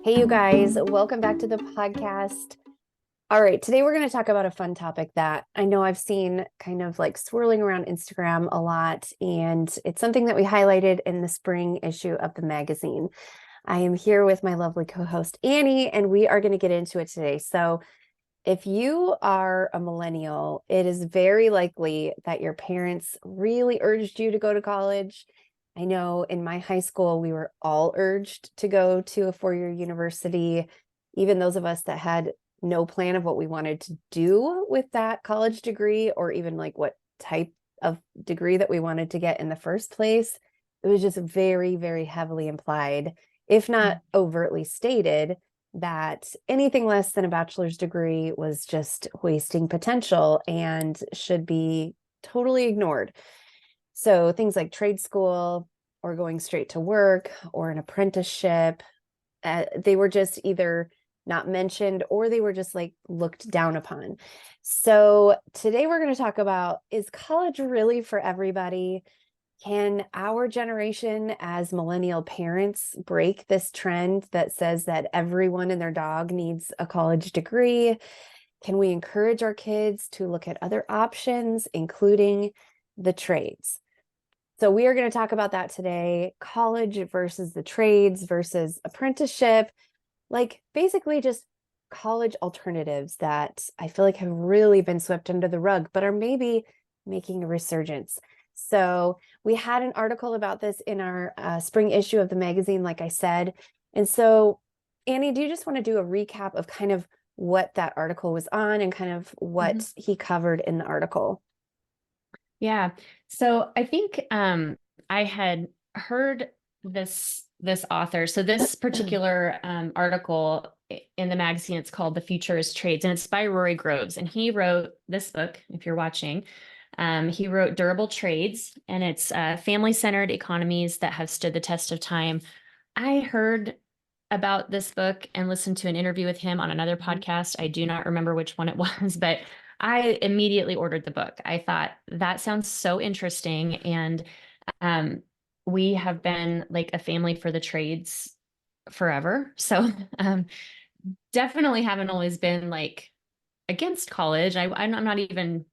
Hey, you guys, welcome back to the podcast. All right, today we're going to talk about a fun topic that I know I've seen kind of like swirling around Instagram a lot, and it's something that we highlighted in the spring issue of the magazine. I am here with my lovely co-host Annie, and we are going to get into it today. So, if you are a millennial, it is very likely that your parents really urged you to go to college. I know in my high school, we were all urged to go to a four-year university. Even those of us that had no plan of what we wanted to do with that college degree, or even like what type of degree that we wanted to get in the first place. It was just very, very heavily implied, if not overtly stated, that anything less than a bachelor's degree was just wasting potential and should be totally ignored. So things like trade school or going straight to work or an apprenticeship, they were just either not mentioned or they were just like looked down upon. So today we're going to talk about, is college really for everybody? Can our generation as millennial parents break this trend that says that everyone and their dog needs a college degree? Can we encourage our kids to look at other options, including the trades? So we are going to talk about that today. College versus the trades versus apprenticeship, like basically just college alternatives that I feel like have really been swept under the rug, but are maybe making a resurgence. So we had an article about this in our spring issue of the magazine, like I said. And so, Annie, do you just want to do a recap of kind of what that article was on and kind of what he covered in the article? Yeah. So I think I had heard this author. So this particular article in the magazine, it's called "The Future is Trades," and it's by Rory Groves. And he wrote this book, if you're watching. He wrote Durable Trades, and it's family-centered economies that have stood the test of time. I heard about this book and listened to an interview with him on another podcast. I do not remember which one it was, but I immediately ordered the book. I thought that sounds so interesting. And um, we have been like a family for the trades forever. So definitely haven't always been like against college. I'm not even,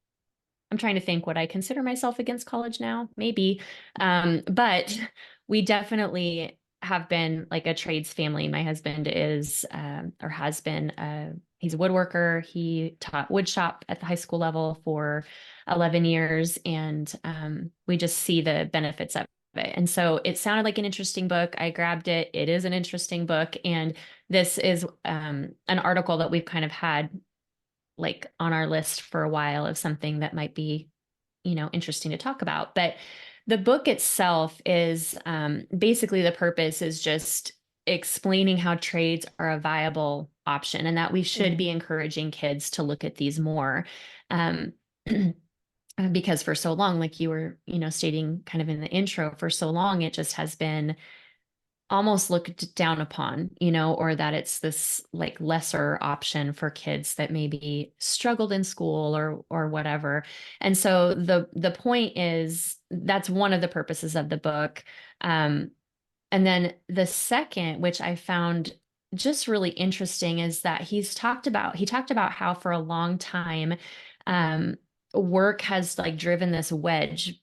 I'm trying to think, would I consider myself against college now? Maybe. But we definitely have been like a trades family. My husband is, or has been, he's a woodworker. He taught wood shop at the high school level for 11 years. And we just see the benefits of it. And so it sounded like an interesting book. I grabbed it. It is an interesting book. And this is an article that we've kind of had like on our list for a while of something that might be, interesting to talk about. But the book itself is basically the purpose is just explaining how trades are a viable option and that we should be encouraging kids to look at these more. Um, because for so long, like you were, stating kind of in the intro, for so long, it just has been almost looked down upon, or that it's this like lesser option for kids that maybe struggled in school or whatever. And so the point is that's one of the purposes of the book. And then the second, which I found just really interesting, is that he talked about how for a long time work has like driven this wedge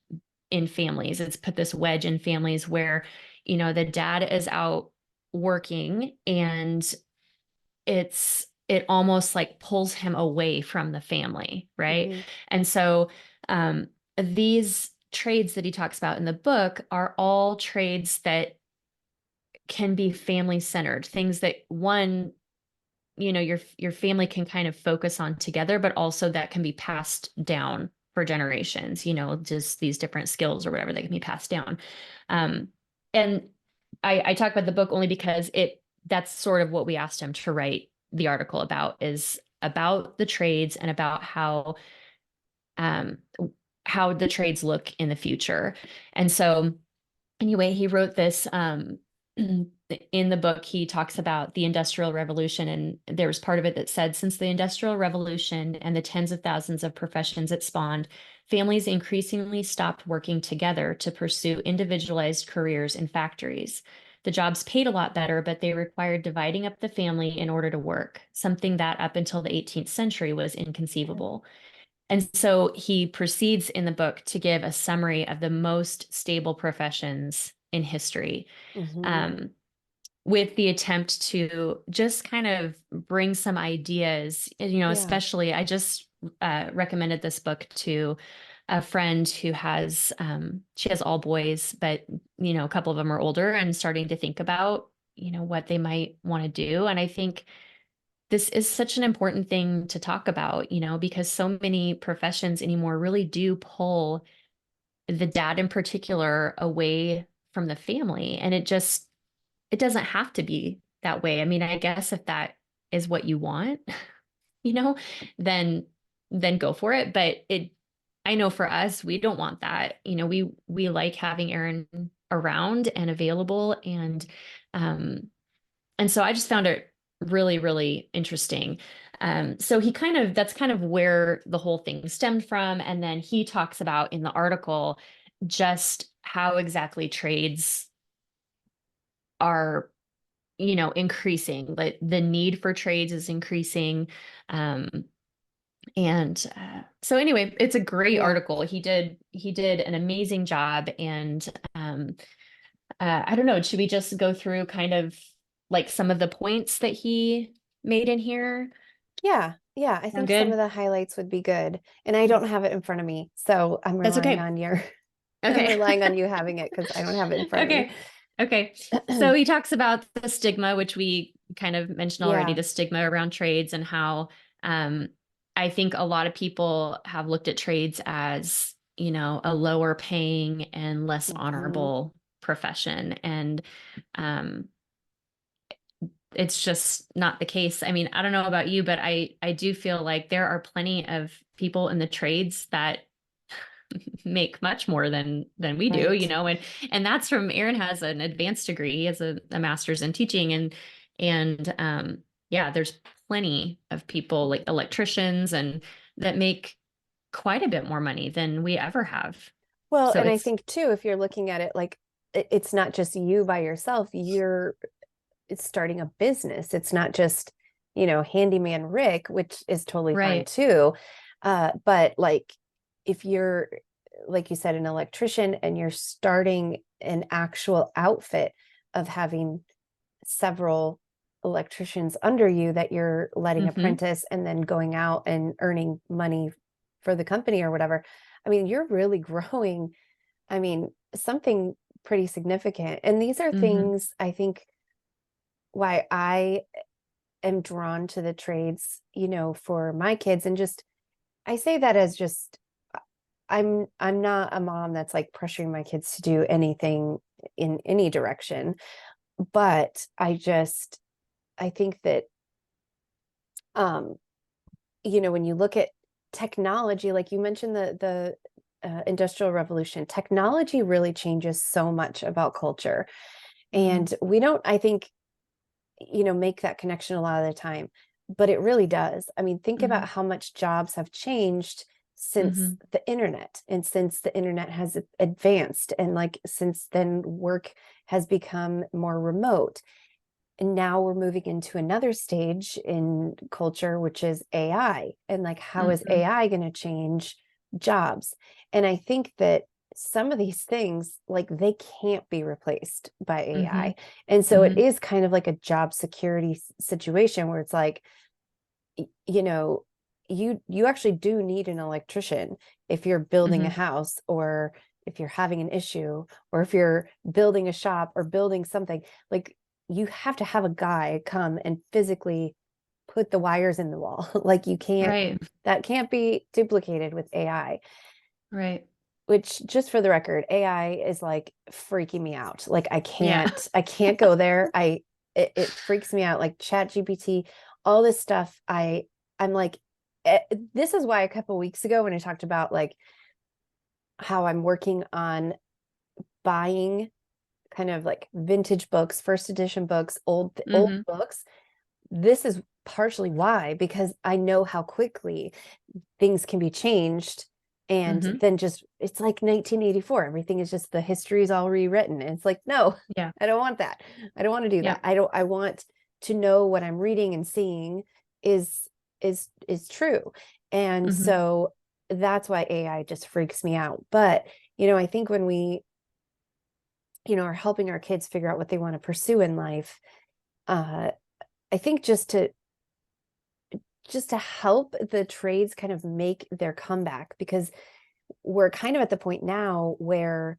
in families. It's put this wedge in families where the dad is out working and it almost like pulls him away from the family, right? Mm-hmm. And so these trades that he talks about in the book are all trades that can be family centered, things that one, your family can kind of focus on together, but also that can be passed down for generations, just these different skills or whatever that can be passed down. And I talk about the book only because that's sort of what we asked him to write the article about, is about the trades and about um, how the trades look in the future. And so anyway, he wrote this in the book. He talks about the Industrial Revolution, and there was part of it that said, since the Industrial Revolution and the tens of thousands of professions it spawned, families increasingly stopped working together to pursue individualized careers in factories. The jobs paid a lot better, but they required dividing up the family in order to work, something that up until the 18th century was inconceivable. And so he proceeds in the book to give a summary of the most stable professions in history, Mm-hmm. um, with the attempt to just kind of bring some ideas. Yeah. Especially I just recommended this book to a friend who has, she has all boys, but, a couple of them are older and starting to think about, what they might want to do. And I think this is such an important thing to talk about, because so many professions anymore really do pull the dad in particular away from the family. And it doesn't have to be that way. I mean, I guess if that is what you want, you know, then go for it. But I know for us, we don't want that. We like having Aaron around and available, and so I just found it really, really interesting. So that's kind of where the whole thing stemmed from. And then he talks about in the article just how exactly trades are, increasing. The need for trades is increasing. Um, and so anyway, it's a great Yeah. article. He did an amazing job. And I don't know, should we just go through kind of like some of the points that he made in here? Yeah. Yeah. I Sound think some of good? the highlights would be good. And I don't have it in front of me. So I'm That's relying okay. on your, I'm Okay. relying on you having it because I don't have it in front of me. Okay. Okay. So he talks about the stigma, which we kind of mentioned already, Yeah. the stigma around trades, and how um, I think a lot of people have looked at trades as, a lower paying and less Hmm. honorable profession. And um, it's just not the case. I mean, I don't know about you, but I do feel like there are plenty of people in the trades that make much more than we do, Right. and that's from Aaron has an advanced degree. He has a master's in teaching, and yeah, there's plenty of people like electricians and that make quite a bit more money than we ever have. Well, So and I it's think too, if you're looking at it like it's not just you by yourself, it's starting a business. It's not just, handyman Rick, which is totally fine right. too. But like if you're, like you said, an electrician and you're starting an actual outfit of having several electricians under you that you're letting Hmm. apprentice and then going out and earning money for the company or whatever. I mean, you're really growing. I mean, something pretty significant. And these are Hmm. things I think why I am drawn to the trades, for my kids. And just I say that as just I'm not a mom that's like pressuring my kids to do anything in any direction, but I think that um when you look at technology, like you mentioned the industrial revolution, technology really changes so much about culture. Hmm. And we don't, I think, make that connection a lot of the time, but it really does. I mean, think Hmm. about how much jobs have changed since Hmm. the internet and since the internet has advanced, and like since then work has become more remote. And now we're moving into another stage in culture, which is AI. And like, how is Hmm. AI going to change jobs? And I think that some of these things, like, they can't be replaced by Hmm. AI. And so it Hmm. is kind of like a job security situation where it's like, you know, you actually do need an electrician if you're building a Hmm. house, or if you're having an issue, or if you're building a shop or building something. Like, you have to have a guy come and physically put the wires in the wall. Like, you can't, Right. that can't be duplicated with AI. Right. Which, just for the record, AI is like freaking me out. Like, Yeah. I can't go there. It freaks me out. Like Chat GPT, all this stuff. I'm like, this is why a couple weeks ago when I talked about like how I'm working on buying kind of like vintage books, first edition books, old Hmm. books. This is partially why, because I know how quickly things can be changed, And Mm-hmm. then just, it's like 1984. Everything is just, the history is all rewritten. And it's like, no, Yeah. I don't want that. I don't want to do that. Yep. I want to know what I'm reading and seeing is true. And Mm-hmm. so that's why AI just freaks me out. But, I think when we, are helping our kids figure out what they want to pursue in life, I think just to help the trades kind of make their comeback, because we're kind of at the point now where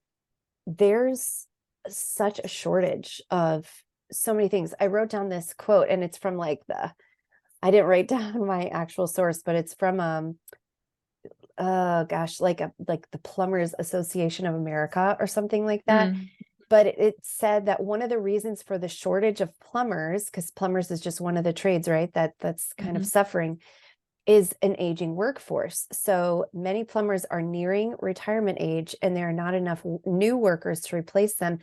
there's such a shortage of so many things. I wrote down this quote, and it's from like I didn't write down my actual source, but it's from oh gosh, like the Plumbers Association of America or something like that. Mm. But it said that one of the reasons for the shortage of plumbers, because plumbers is just one of the trades, right, that's kind of Mm-hmm. suffering, is an aging workforce. So many plumbers are nearing retirement age, and there are not enough new workers to replace them.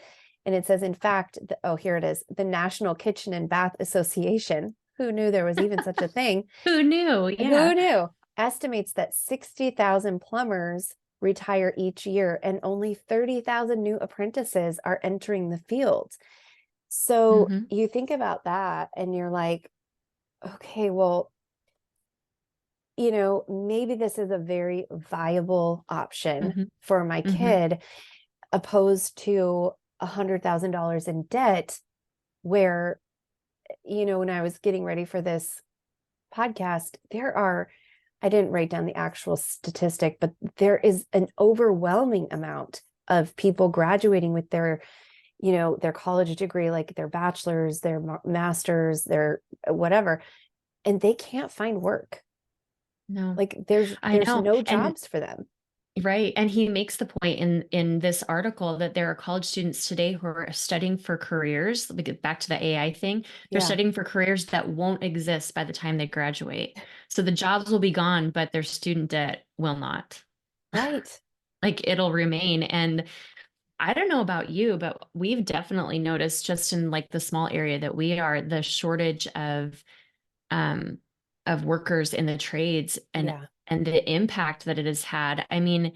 And it says, in fact, oh, here it is, the National Kitchen and Bath Association, who knew there was even such a thing? Who knew? Yeah. Who knew? Estimates that 60,000 plumbers retire each year, and only 30,000 new apprentices are entering the field. So Mm-hmm. you think about that and you're like, okay, well, maybe this is a very viable option Mm-hmm. for my Mm-hmm. kid, opposed to $100,000 in debt, where, when I was getting ready for this podcast, I didn't write down the actual statistic, but there is an overwhelming amount of people graduating with their college degree, like their bachelor's, their master's, their whatever, and they can't find work. No, Like there's I know. no And jobs for them. right. And he makes the point in this article that there are college students today who are studying for careers. Let me get back to the AI thing. They're Yeah. studying for careers that won't exist by the time they graduate. So the jobs will be gone, but their student debt will not. Right. Like it'll remain. And I don't know about you, but we've definitely noticed just in like the small area that we are, the shortage um of workers in the trades Yeah. and the impact that it has had. I mean,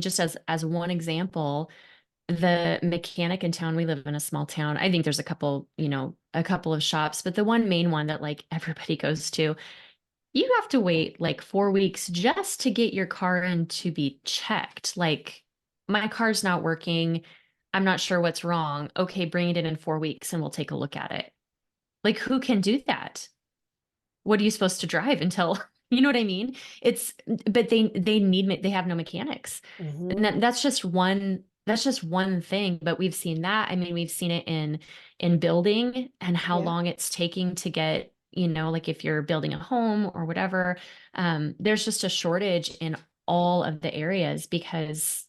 just as one example, the mechanic in town, we live in a small town. I think there's a couple of shops, but the one main one that like everybody goes to, you have to wait like 4 weeks just to get your car in to be checked. Like, my car's not working. I'm not sure what's wrong. Okay, bring it in 4 weeks and we'll take a look at it. Like, who can do that? What are you supposed to drive until, you know what I mean? But they have no mechanics. And Hmm. that's just one thing, but we've seen that. I mean, we've seen it in building and how Yeah. long it's taking to get, like if you're building a home or whatever, there's just a shortage in all of the areas because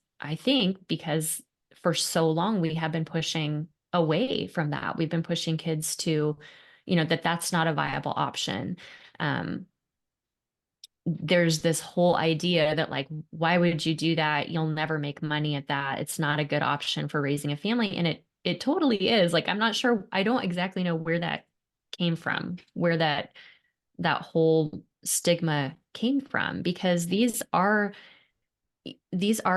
for so long we have been pushing away from that. We've been pushing kids to, that's not a viable option. Um, there's this whole idea that like, why would you do that? You'll never make money at that. It's not a good option for raising a family. And it totally is. Like, I'm not sure, I don't exactly know where that came from, where that whole stigma came from, because these are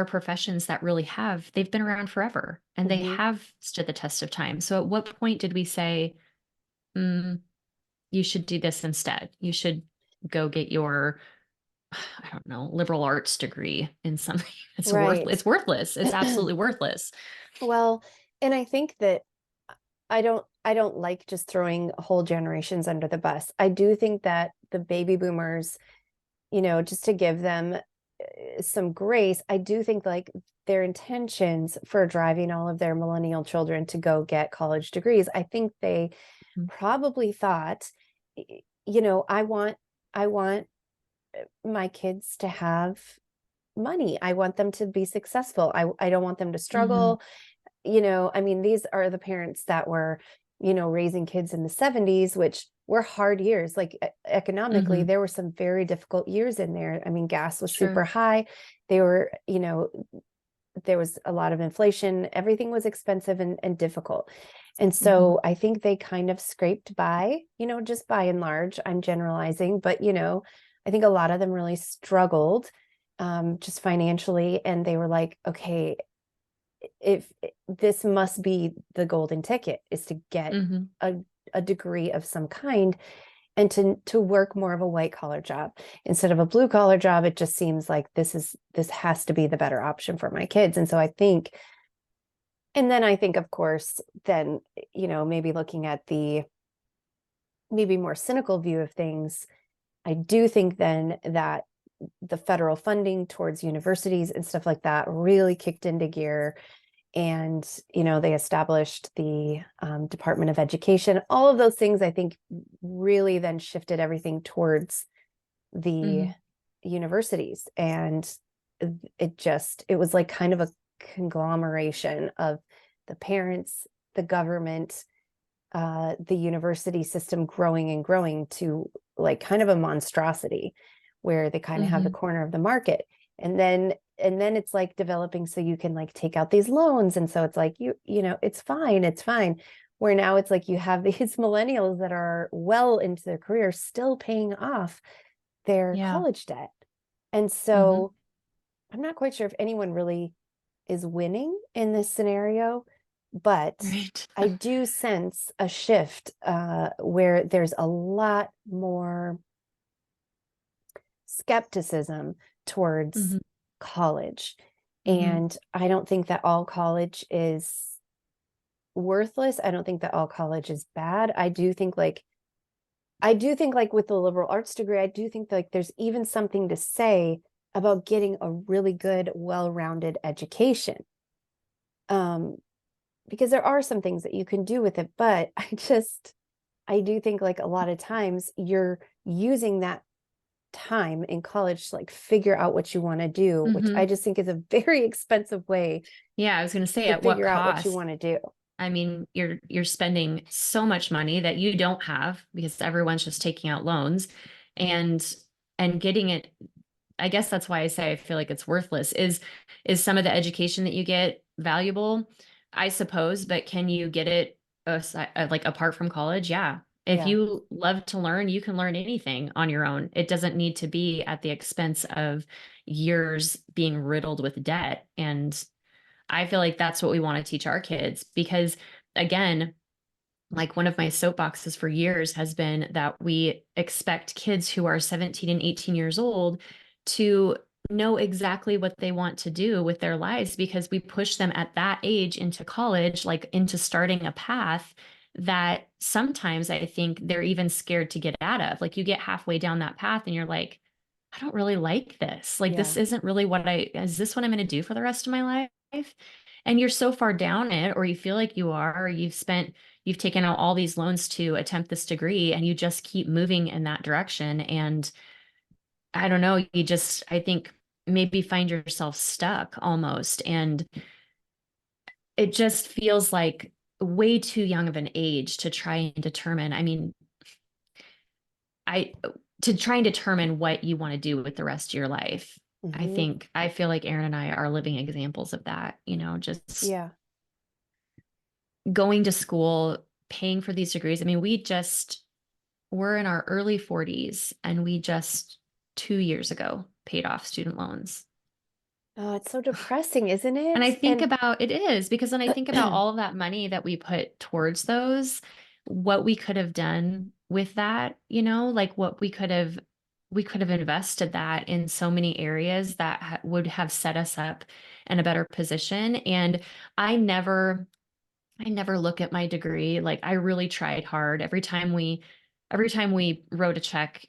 professions that really they've been around forever and they Hmm. have stood the test of time. So at what point did we say, mm, you should do this instead? You should go get your, I don't know, liberal arts degree in something. It's worthless. Right. It's worthless. It's absolutely worthless. Well, and I think that I don't like just throwing whole generations under the bus. I do think that the baby boomers, just to give them some grace, I do think like their intentions for driving all of their millennial children to go get college degrees, I think they Mhm. probably thought, I want my kids to have money. I want them to be successful. I don't want them to Mhm. struggle. I mean, these are the parents that were, raising kids in the 70s, which were hard years. Like economically, Mhm. there were some very difficult years in there. I mean, gas was super Sure. high. They were, there was a lot of inflation. Everything was expensive and difficult. And Mhm. so I think they kind of scraped by, just by and large. I'm generalizing, but, I think a lot of them really struggled. just financially. And they were like, okay, if this must be the golden ticket, is to get Mm-hmm. a degree of some kind and to work more of a white collar job instead of a blue collar job. It just seems like this has to be the better option for my kids. And so I think, and then I think, of course, then, maybe looking at the maybe more cynical view of things, I do think then that the federal funding towards universities and stuff like that really kicked into gear. And, they established the Department of Education. All of those things, I think, really then shifted everything towards the Mm-hmm. universities. And it was like kind of a conglomeration of the parents, the government, the university system growing and growing to like kind of a monstrosity where they kind of have the Mm-hmm. corner of the market. And then it's like developing so you can like take out these loans. And so it's like, it's fine. Where now it's like you have these millennials that are well into their career still paying off their Yeah. college debt. And Mm-hmm. so I'm not quite sure if anyone really is winning in this scenario, but Right. I do sense a shift where there's a lot more skepticism towards Mm-hmm. college. Mm-hmm. And I don't think that all college is worthless. I don't think that all college is bad. I do think like with the liberal arts degree, I do think like there's even something to say about getting a really good, well-rounded education. Um, because there are some things that you can do with it, but I do think like a lot of times you're using that time in college to like figure out what you want to do, which Mm-hmm. I just think is a very expensive way Yeah, I was going to say, to at what figure out what you cost? want to do. I mean, you're spending so much money that you don't have because everyone's just taking out loans and getting it. I guess that's why I say I feel like it's worthless. Is some of the education that you get valuable? I suppose, but can you get it like apart from college? Yeah. If Yeah. you love to learn, you can learn anything on your own. It doesn't need to be at the expense of years being riddled with debt. And I feel like that's what we want to teach our kids because, again, like one of my soapboxes for years has been that we expect kids who are 17 and 18 years old to know exactly what they want to do with their lives because we push them at that age into college, like into starting a path that sometimes I think they're even scared to get out of. Like you get halfway down that path and you're like, I don't really like this. Like, this Yeah. isn't really is this what I'm going to do for the rest of my life? And you're so far down it, or you feel like you are, or you've taken out all these loans to attempt this degree and you just keep moving in that direction. And I don't know, I think maybe find yourself stuck almost. And it just feels like way too young of an age to try and determine. I mean, I to try and determine what you want to do with the rest of your life. Hmm. I feel like Aaron and I are living examples of that, just Yeah. going to school, paying for these degrees. I mean, we're in our early 40s and we just 2 years ago paid off student loans. Oh, it's so depressing, isn't And I it? think And about it is because then I think about all of that money that we put towards those, what we could have done with that, like what we could have invested that in so many areas that would have set us up in a better position. And I never, I never look at my degree. Like I really tried hard every time we wrote a check,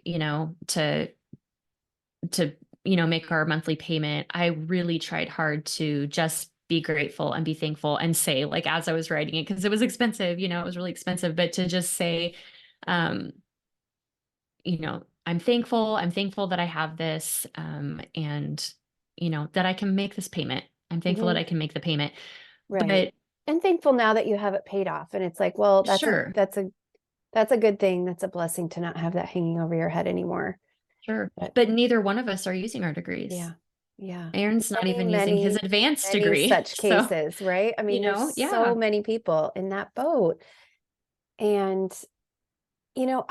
to make our monthly payment, I really tried hard to just be grateful and be thankful and say, like, as I was writing it, because it was expensive, it was really expensive, but to just say, um I'm thankful that I have this, and that I can make this payment. I'm thankful that Mhm. I can make the payment. Right. But And thankful now that you have it paid off. And it's like, well, sure, that's a good thing. That's a blessing to not have that hanging over your head anymore. sure, But but neither one of us are using our degrees. yeah. Yeah. Aaron's not Many, even using his many, advanced many degree. such So, cases, right? I mean, there's so yeah. many people in that boat. And, you know,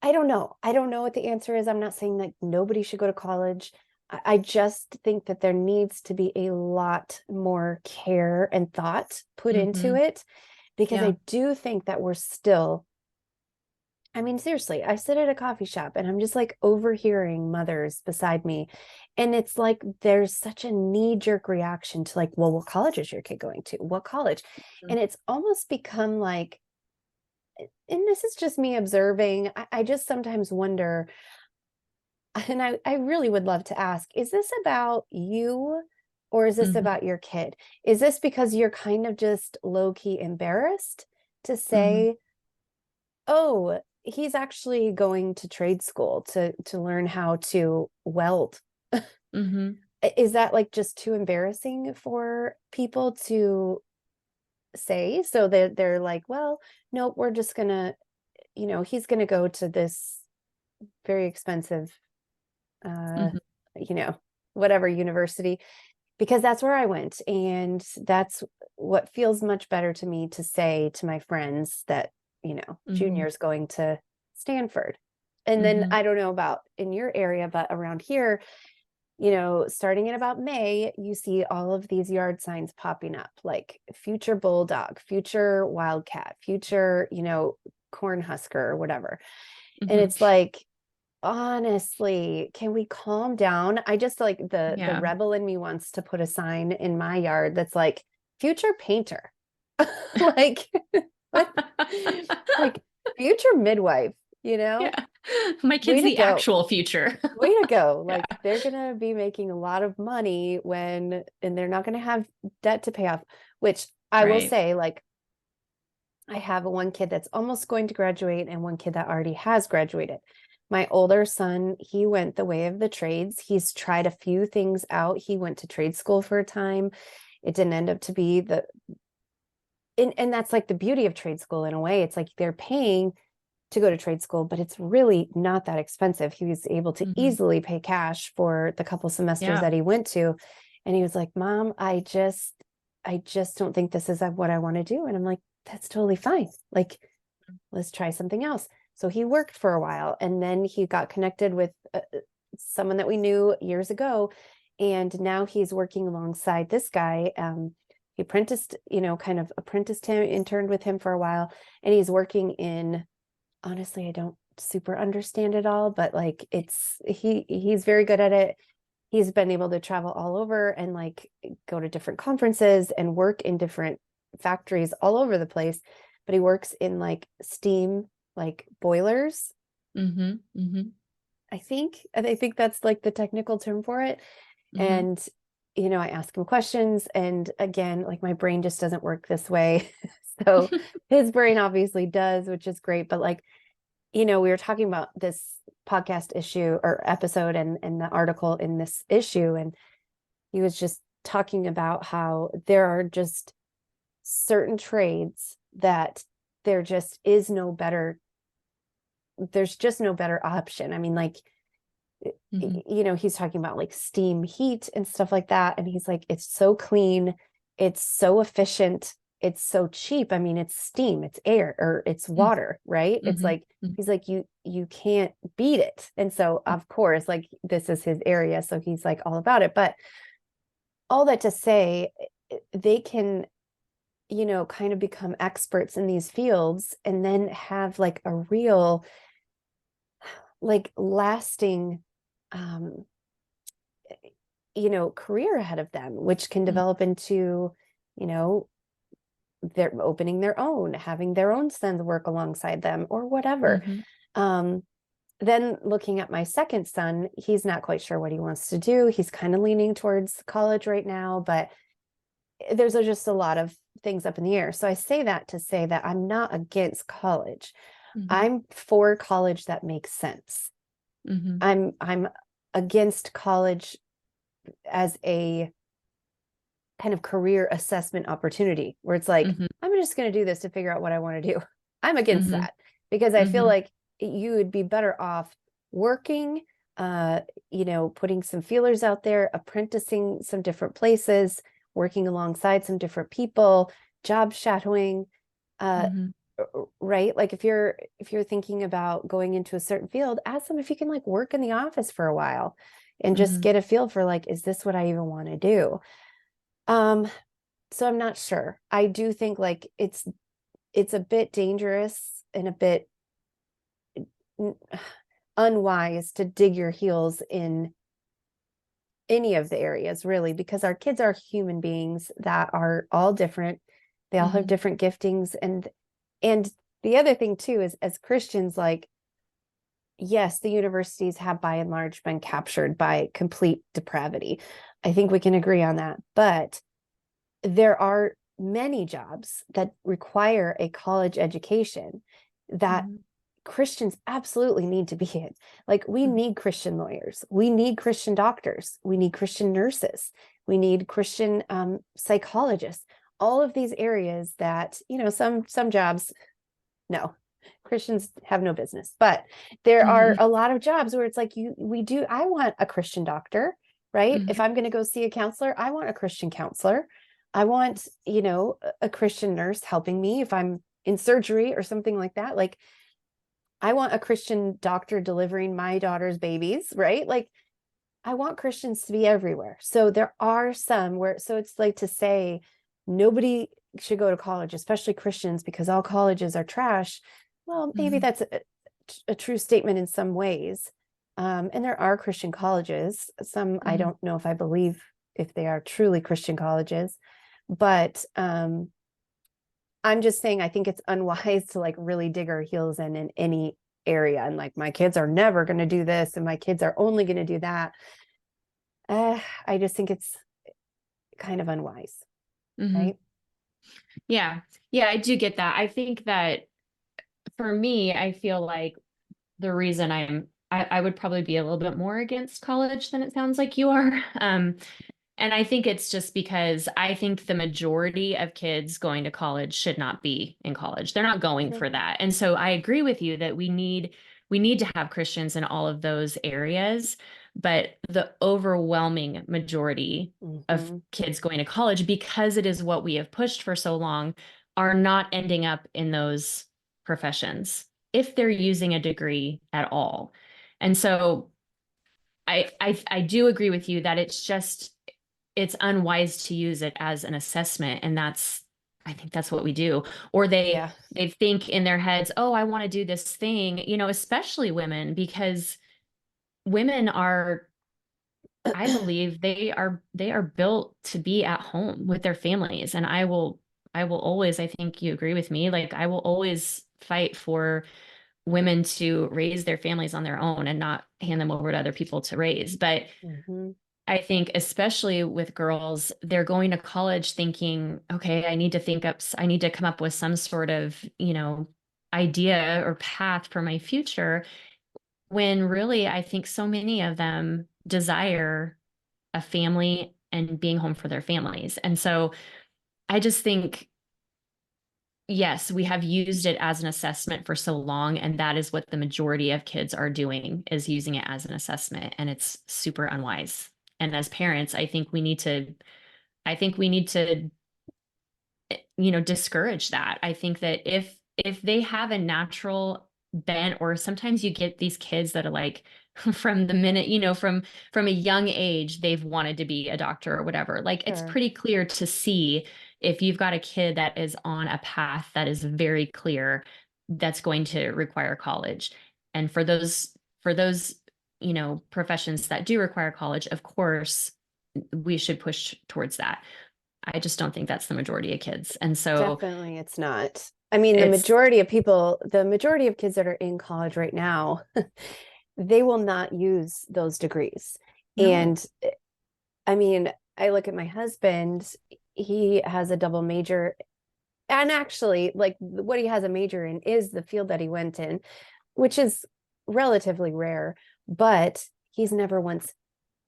I don't know. I don't know what the answer is. I'm not saying that nobody should go to college. I just think that there needs to be a lot more care and thought put into Mm-hmm. it, because Yeah. I do think that we're still, I mean, seriously, I sit at a coffee shop and I'm just like overhearing mothers beside me. And it's like there's such a knee-jerk reaction to like, well, what college is your kid going to? What college? And it's almost become like, and this is just me observing, I just sometimes wonder, and I really would love to ask, is this about you or is this Mm-hmm. about your kid? Is this because you're kind of just low-key embarrassed to Mm-hmm. say, oh, he's actually going to trade school to learn how to weld? Mm-hmm. Is that like just too embarrassing for people to say? So that they're like, well, nope, we're just gonna, he's gonna go to this very expensive uh, Mm-hmm. you know, whatever university, because that's where I went. And that's what feels much better to me to say to my friends that, Mm-hmm. Junior's going to Stanford. And then Mm-hmm. I don't know about in your area, but around here, starting in about May, you see all of these yard signs popping up like future bulldog, future wildcat, future, cornhusker or whatever. And Mm-hmm. it's like, honestly, can we calm down? I just like the Yeah. rebel in me wants to put a sign in my yard that's like future painter. Like what? Like future midwife, Yeah. My way kid's to the go. actual future. Way to go. Yeah. Like they're gonna be making a lot of money and they're not gonna have debt to pay off, which I will Right. say, like, I have one kid that's almost going to graduate and one kid that already has graduated. My older son, he went the way of the trades. He's tried a few things out. He went to trade school for a time. It didn't end up to be and that's like the beauty of trade school in a way. It's like they're paying to go to trade school, but it's really not that expensive. He was able to Mm-hmm. easily pay cash for the couple semesters Yeah. that he went to. And he was like, Mom, I just don't think this is what I want to do. And I'm like, that's totally fine. Like, let's try something else. So he worked for a while and then he got connected with someone that we knew years ago. And now he's working alongside this guy. He apprenticed, kind of apprenticed him, interned with him for a while. And he's working in, honestly, I don't super understand it all, but like he's very good at it. He's been able to travel all over and like go to different conferences and work in different factories all over the place. But he works in like steam, like boilers. Mm-hmm. Mm-hmm. I think that's like the technical term for it. Mm-hmm. And I ask him questions, and again, like my brain just doesn't work this way. So his brain obviously does, which is great. But like, we were talking about this podcast issue or episode and the article in this issue, and he was just talking about how there are just certain trades that there just is no better, there's just no better option. I mean, like, Mm-hmm. he's talking about like steam heat and stuff like that. And he's like, it's so clean, it's so efficient, it's so cheap. I mean, it's steam, it's air, or it's water, right? It's Mm-hmm. like, he's like, you can't beat it. And so of course, like this is his area. So he's like all about it. But all that to say, they can, kind of become experts in these fields and then have like a real, like lasting, um, career ahead of them, which can develop into, you know, they're opening their own, having their own sons work alongside them or whatever. Mm-hmm. Um, then looking at my second son, he's not quite sure what he wants to do. He's kind of leaning towards college right now, but there's just a lot of things up in the air. So I say that to say that I'm not against college. Mm-hmm. I'm for college that makes sense. Mm-hmm. I'm against college as a kind of career assessment opportunity where it's like, Mm-hmm. I'm just going to do this to figure out what I want to do. I'm against Mm-hmm. that because I feel Mm-hmm. like you would be better off working, putting some feelers out there, apprenticing some different places, working alongside some different people, job shadowing, uh, Mm-hmm. right? Like if you're thinking about going into a certain field, ask them if you can like work in the office for a while, and just Mhm. get a feel for like, is this what I even want to do? So I'm not sure. I do think like it's a bit dangerous and a bit unwise to dig your heels in any of the areas really, because our kids are human beings that are all different. They all have Mhm. different giftings. And the other thing too is, as Christians, like, yes, the universities have by and large been captured by complete depravity. I think we can agree on that. But there are many jobs that require a college education that Mhm. Christians absolutely need to be in. Like, we Mhm. need Christian lawyers, we need Christian doctors, we need Christian nurses, we need Christian psychologists. All of these areas that, you know, some jobs, no, Christians have no business. But there are Mhm. a lot of jobs where it's like, I want a Christian doctor, right? If Mhm. I'm going to go see a counselor, I want a Christian counselor. I want, you know, a Christian nurse helping me if I'm in surgery or something like that. Like, I want a Christian doctor delivering my daughter's babies, right? Like, I want Christians to be everywhere. So there are some where, so it's like to say nobody should go to college, especially Christians, because all colleges are trash. Well, maybe Mhm. that's a true statement in some ways. And there are Christian colleges. Some I Mhm. don't know if I believe if they are truly Christian colleges, but I'm just saying I think it's unwise to like really dig our heels in any area and like, my kids are never going to do this and my kids are only going to do that. I just think it's kind of unwise, Mhm. right? Yeah. Yeah, I do get that. I think that for me, I feel like the reason I would probably be a little bit more against college than it sounds like you are. And I think it's just because I think the majority of kids going to college should not be in college. They're not going Mhm. for that. And so I agree with you that we need to have Christians in all of those areas, but the overwhelming majority of Mhm. kids going to college, because it is what we have pushed for so long, are not ending up in those professions if they're using a degree at all. And so I do agree with you that it's unwise to use it as an assessment, and I think that's what we do. Or Yeah. they think in their heads, oh, I want to do this thing, especially women, because women are, I believe they are built to be at home with their families. And I will always, I think you agree with me, like I will always fight for women to raise their families on their own and not hand them over to other people to raise. But Mhm. I think especially with girls, they're going to college thinking, okay, I need to come up with some sort of, idea or path for my future, when really I think so many of them desire a family and being home for their families. And so I just think, yes, we have used it as an assessment for so long, and that is what the majority of kids are doing, is using it as an assessment, and it's super unwise. And as parents, I think we need to discourage that. I think that if they have a natural bent, or sometimes you get these kids that are like from the minute, from a young age, they've wanted to be a doctor or whatever. Like, it's Sure. pretty clear to see if you've got a kid that is on a path that is very clear that's going to require college. And for those professions that do require college, of course we should push towards that. I just don't think that's the majority of kids. And so Definitely it's not. I mean, it's the majority of kids that are in college right now, they will not use those degrees. no. And I mean, I look at my husband, he has a double major. And actually, like, what he has a major in is the field that he went in, which is relatively rare, but he's never once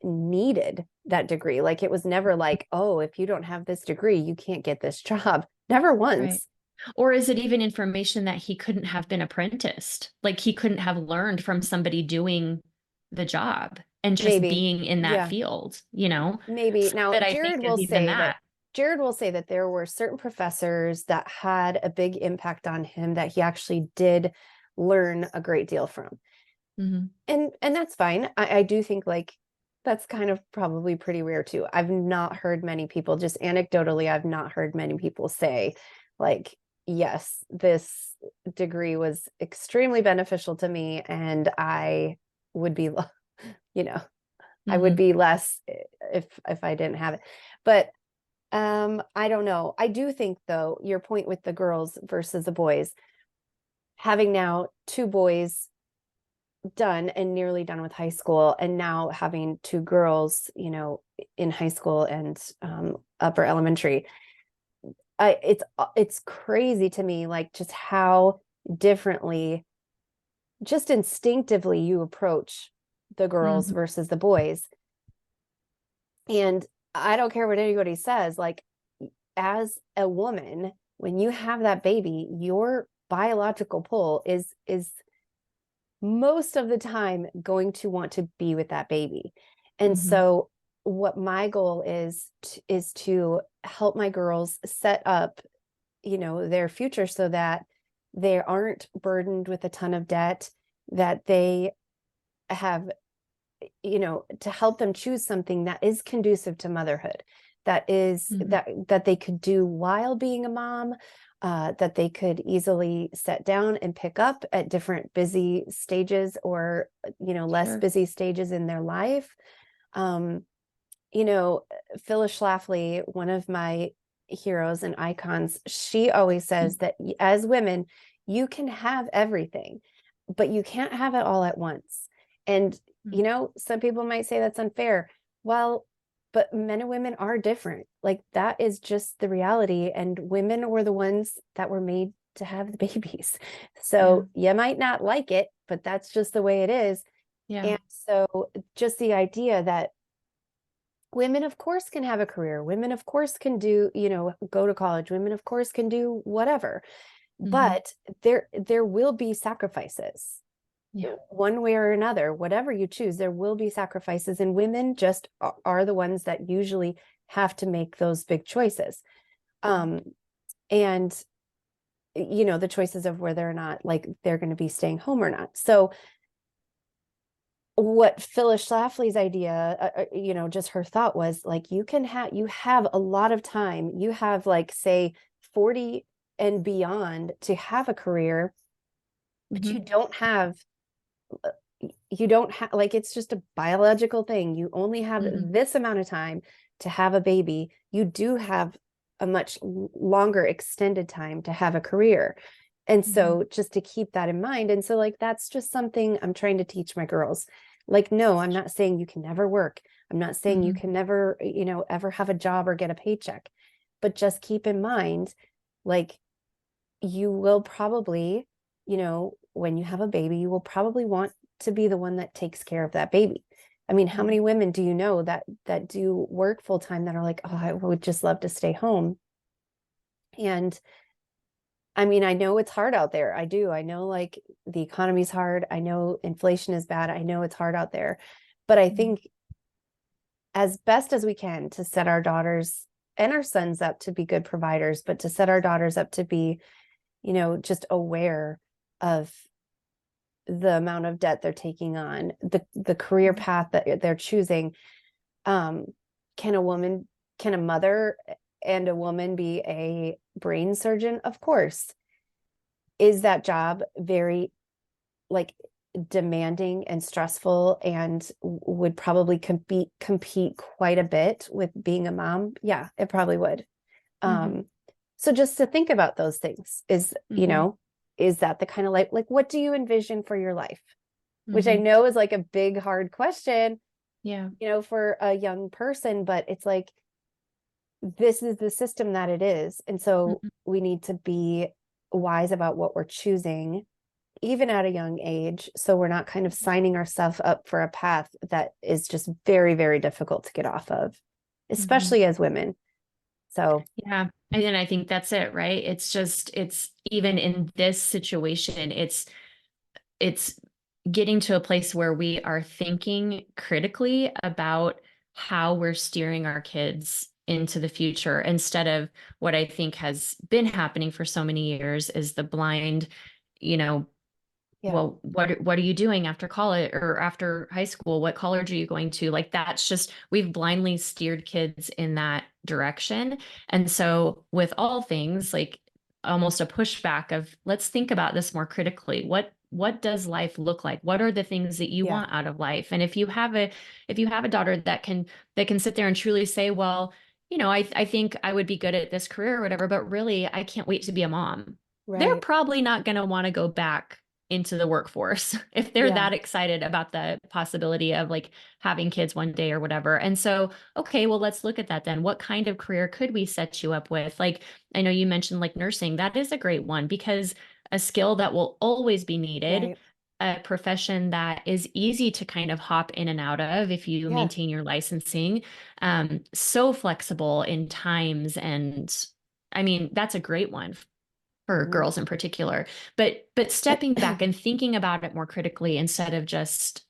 needed that degree. Like, it was never like, oh, if you don't have this degree, you can't get this job. Never Right. once. Or is it even information that he couldn't have been apprenticed? Like, he couldn't have learned from somebody doing the job and just Maybe. being in that Yeah, field? maybe. Some Now, of it I think is even that. Jared will say that there were certain professors that had a big impact on him that he actually did learn a great deal from. Mhm. And that's fine. I do think, like, That's kind of probably pretty rare too. I've not heard many people, just anecdotally, I've not heard many people say, like, yes, this degree was extremely beneficial to me, and I would be, you know, I would Mhm. be less if I didn't have it. But I don't know. I do think though, your point with the girls versus the boys, having now two boys done and nearly done with high school, and now having two girls, in high school and upper elementary, it's crazy to me, like just how differently, just instinctively, you approach the girls Mhm. versus the boys. And I don't care what anybody says, like, as a woman, when you have that baby, your biological pull is most of the time going to want to be with that baby. And Mhm. so what my goal is to help my girls set up, their future so that they aren't burdened with a ton of debt, that they have, to help them choose something that is conducive to motherhood, that is Mhm. that they could do while being a mom, that they could easily set down and pick up at different busy stages, or less Sure. busy stages in their life. um, you know Phyllis Schlafly, one of my heroes and icons, she always says that as women, you can have everything, but you can't have it all at once. And Mhm. some people might say that's unfair. Well, but men and women are different. Like, that is just the reality, and women were the ones that were made to have the babies. Yeah. So you might not like it, but that's just the way it is. Yeah. And so just the idea that women of course can have a career, women of course can do, go to college, women of course can do whatever, Mhm. but there will be sacrifices, Yeah. one way or another. Whatever you choose, there will be sacrifices, and women just are the ones that usually have to make those big choices. um and the choices of whether or not, like, they're going to be staying home or not. So what Phyllis Schlafly's idea, just her thought was, like, you have a lot of time. You have, like, say 40 and beyond to have a career, but Mhm. you don't have, like, it's just a biological thing. You only have Mhm. this amount of time to have a baby. You do have a much longer extended time to have a career. And Mhm. so just to keep that in mind. And so, like, that's just something I'm trying to teach my girls. Like, no, I'm not saying you can never work. I'm not saying you Mhm. can never, ever have a job or get a paycheck. But just keep in mind, like, you will probably, when you have a baby, you will probably want to be the one that takes care of that baby. I mean, how Mhm. many women do you know that do work full time, that are like, oh, I would just love to stay home? And I mean, I know it's hard out there. I do. I know, like, the economy's hard. I know inflation is bad. I know it's hard out there. But I Mhm. think, as best as we can, to set our daughters and our sons up to be good providers, but to set our daughters up to be, just aware of the amount of debt they're taking on, the career Mhm. path that they're choosing. Um, can a woman, can a mother and a woman be a brain surgeon? Of course. Is that job very, like, demanding and stressful, and would probably compete quite a bit with being a mom? Yeah, it probably would. Mhm. um so just to think about those things, Mhm. is that the kind of, like, what do you envision for your life? Which I Mhm. know is like a big hard question, Yeah. for a young person, but it's like, this is the system that it is, and so Mhm. we need to be wise about what we're choosing, even at a young age, so we're not kind of signing ourselves up for a path that is just very, very difficult to get off of, Mhm. especially as women. So Yeah. And then I think that's it, right? It's even in this situation, it's getting to a place where we are thinking critically about how we're steering our kids into the future, instead of what I think has been happening for so many years is the blind, you know, Yeah. well, what are you doing after college or after high school? What college are you going to? Like that's just we've blindly steered kids in that direction. And so with all things, like almost a pushback of let's think about this more critically. What does life look like? What are the things that you Yeah. want out of life? And if you have a daughter that can sit there and truly say, well, I think I would be good at this career or whatever, but really I can't wait to be a mom. They're Right. probably not going to want to go back into the workforce if they're Yeah. that excited about the possibility of like having kids one day or whatever. And so, okay, well, let's look at that then. What kind of career could we set you up with? Like, I know you mentioned like nursing. That is a great one because a skill that will always be needed, Right. a profession that is easy to kind of hop in and out of if you Yeah. maintain your licensing, so flexible in times. And I mean, that's a great one for Mhm. girls in particular, but stepping back and thinking about it more critically instead of just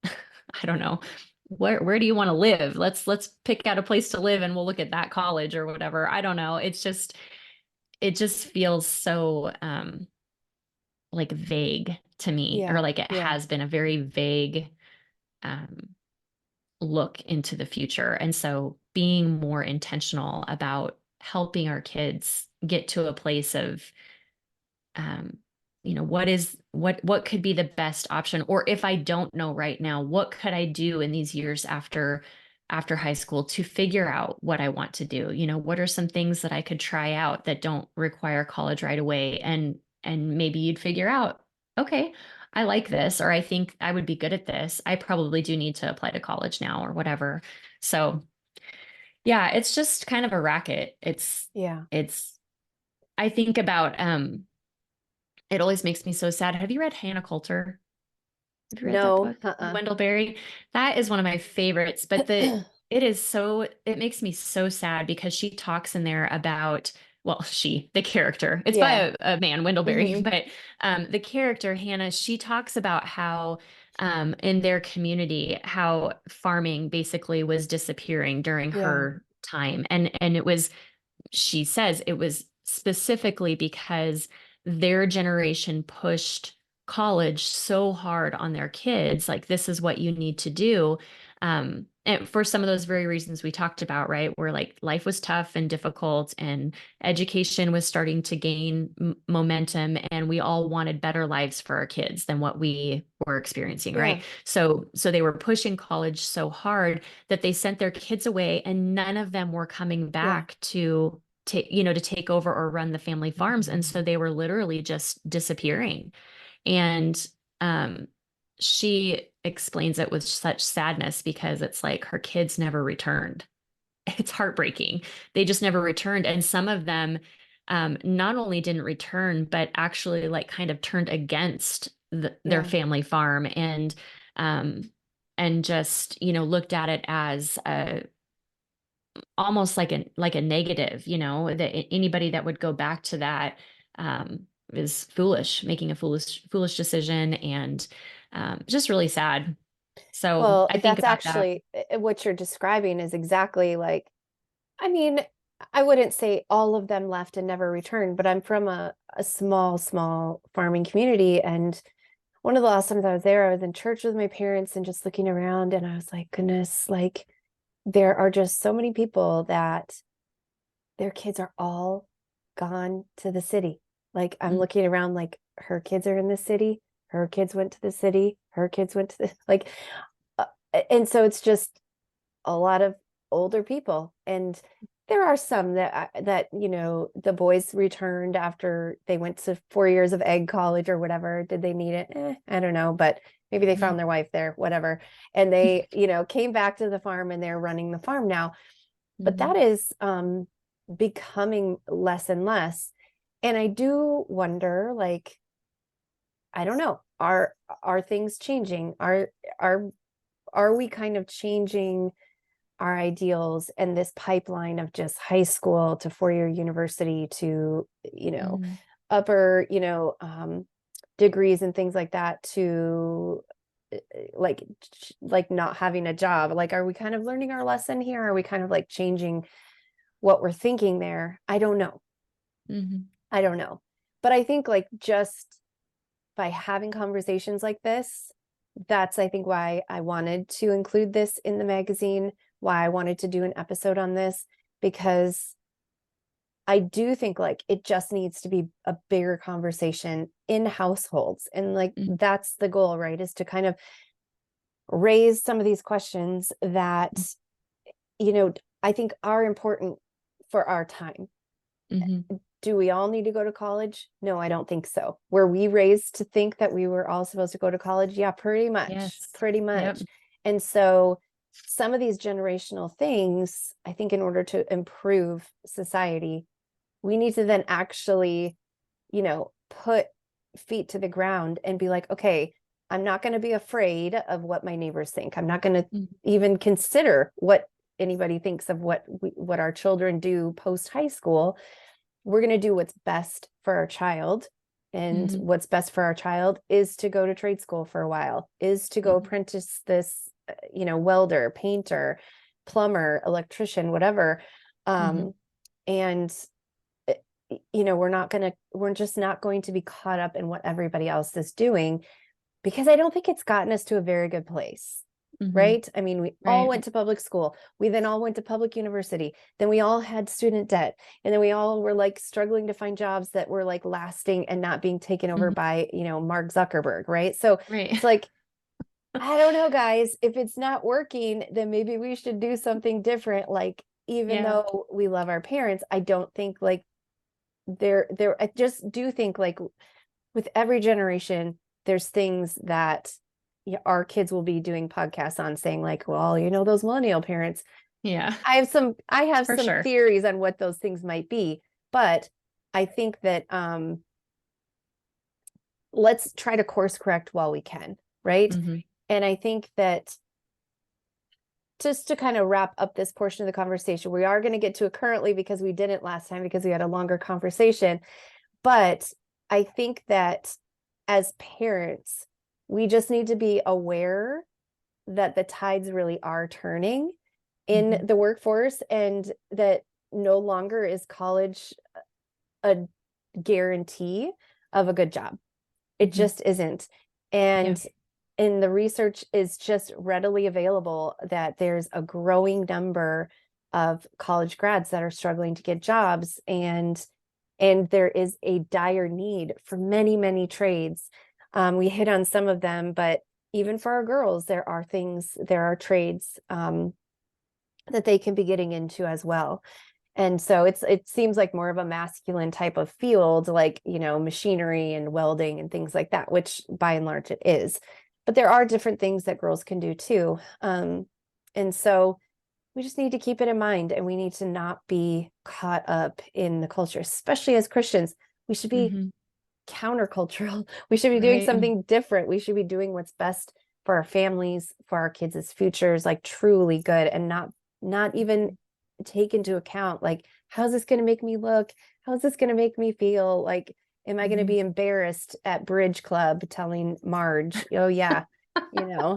I don't know, where do you want to live? Let's pick out a place to live and we'll look at that college or whatever. I don't know. It just feels so like vague to me, or Yeah. like it Yeah. has been a very vague um look into the future. And so being more intentional about helping our kids get to a place of um, what could be the best option, or if I don't know right now, what could I do in these years after high school to figure out what I want to do? What are some things that I could try out that don't require college right away? And maybe you'd figure out, okay, I like this, or I think I would be good at this. I probably do need to apply to college now or whatever. So yeah, it's just kind of a racket. Yeah. It's I think about it always makes me so sad. Have you read Hannah Coulter? Have you read that No. book? Uh-uh. Wendell Berry? That is one of my favorites, but it makes me so sad because she talks in there about, well, the character, it's by Yeah. a man, Wendell Berry, Hmm. but the character, Hannah, she talks about how in their community, how farming basically was disappearing during Yeah. her time. And she says it was specifically because their generation pushed college so hard on their kids, like this is what you need to do, and for some of those very reasons we talked about, right, where like life was tough and difficult and education was starting to gain momentum, and we all wanted better lives for our kids than what we were experiencing, Yeah. right? So they were pushing college so hard that they sent their kids away, and none of them were coming Yeah. back to take over or run the family farms. And so they were literally just disappearing. And um, she explains it with such sadness because it's like her kids never returned. It's heartbreaking. They just never returned. And some of them not only didn't return, but actually like kind of turned against their Yeah. family farm, um, and just, looked at it as almost like a negative, that anybody that would go back to that is foolish, making a foolish decision, and just really sad. So Well, I think that's about that. actually what you're describing is exactly like, I mean, I wouldn't say all of them left and never returned, but I'm from a small, small farming community. And one of the last times I was there, I was in church with my parents and just looking around, and I was like, goodness, like there are just so many people that their kids are all gone to the city. Like I'm Mm, looking around, like her kids are in the city, her kids went to the city, her kids went to the like, uh, and so it's just a lot of older people. And there are some that the boys returned after they went to 4 years of egg college or whatever. Did they need it? I don't know, but maybe they yeah. found their wife there, whatever. And they came back to the farm and they're running the farm now. But that Mhm. is becoming less and less. And I do wonder, like, I don't know, are things changing? Are are we kind of changing our ideals and this pipeline of just high school to 4 year university to Mhm. upper degrees and things like that to like not having a job? Like, are we kind of learning our lesson here? Are we kind of like changing what we're thinking there? I don't know. Mhm. I don't know. But I think like just by having conversations like this, that's, I think, why I wanted to include this in the magazine, why I wanted to do an episode on this, because I do think like it just needs to be a bigger conversation in households. And like, Mm. that's the goal, right? Is to kind of raise some of these questions that, I think are important for our time. Mhm. Do we all need to go to college? No, I don't think so. Were we raised to think that we were all supposed to go to college? Yeah, pretty much, Yes. pretty Yep. much. And so some of these generational things, I think in order to improve society, we need to then actually, put feet to the ground and be like, okay, I'm not going to be afraid of what my neighbors think. I'm not going to Mhm. even consider what anybody thinks of what our children do post high school. We're going to do what's best for our child. And Mhm. what's best for our child is to go to trade school for a while, is to go Mhm. apprentice this, welder, painter, plumber, electrician, whatever. Mhm. And we're just not going to be caught up in what everybody else is doing, because I don't think it's gotten us to a very good place. Mhm. Right? I mean, we all Right. went to public school. We then all went to public university. Then we all had student debt. And then we all were like struggling to find jobs that were like lasting and not being taken over Mhm. by, Mark Zuckerberg. Right. So Right. it's like, I don't know, guys, if it's not working, then maybe we should do something different. Like, even Yeah. though we love our parents, I don't think like I just do think like with every generation, there's things that our kids will be doing podcasts on, saying like, well, those millennial parents. Yeah. I have For some sure. theories on what those things might be, but I think that let's try to course correct while we can, right? Mhm. And I think that just to kind of wrap up this portion of the conversation, we are going to get to it currently because we didn't last time because we had a longer conversation. But I think that as parents, we just need to be aware that the tides really are turning in Mhm. the workforce, and that no longer is college a guarantee of a good job. It Mhm. just isn't. Yeah. And the research is just readily available that there's a growing number of college grads that are struggling to get jobs, and there is a dire need for many, many trades. We hit on some of them, but even for our girls, there are trades that they can be getting into as well. And so it seems like more of a masculine type of field, like, machinery and welding and things like that, which by and large it is. But there are different things that girls can do too. And so we just need to keep it in mind, and we need to not be caught up in the culture, especially as Christians. We should be Mhm. countercultural. We should be doing Right. something different. We should be doing what's best for our families, for our kids' futures, like truly good, and not even take into account like, how's this going to make me look? How's this going to make me feel? Like, am I going to Mhm. be embarrassed at bridge club telling Marge, oh yeah,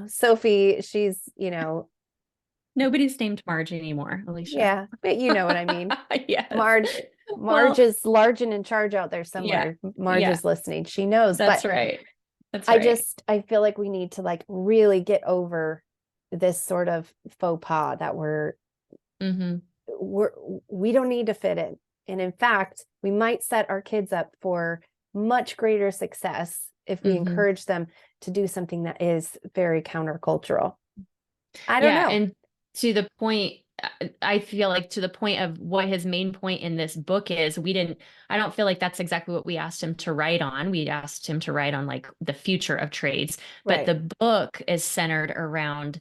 Sophie, she's, Nobody's named Marge anymore, Alicia. yeah, but you know what I mean. Yes. Marge, Marge Well, is large and in charge out there yeah. somewhere. Marge Yeah. is listening. She knows, but That's right. That's right. I feel like we need to like really get over this sort of faux pas that Mhm. we're we don't need to fit in. And in fact, we might set our kids up for much greater success if we Mhm. encourage them to do something that is very countercultural. I don't Yeah, know. and to the point, I feel like to the point of what his main point in this book is, I don't feel like that's exactly what we asked him to write on. We asked him to write on like the future of trades, but Right. the book is centered around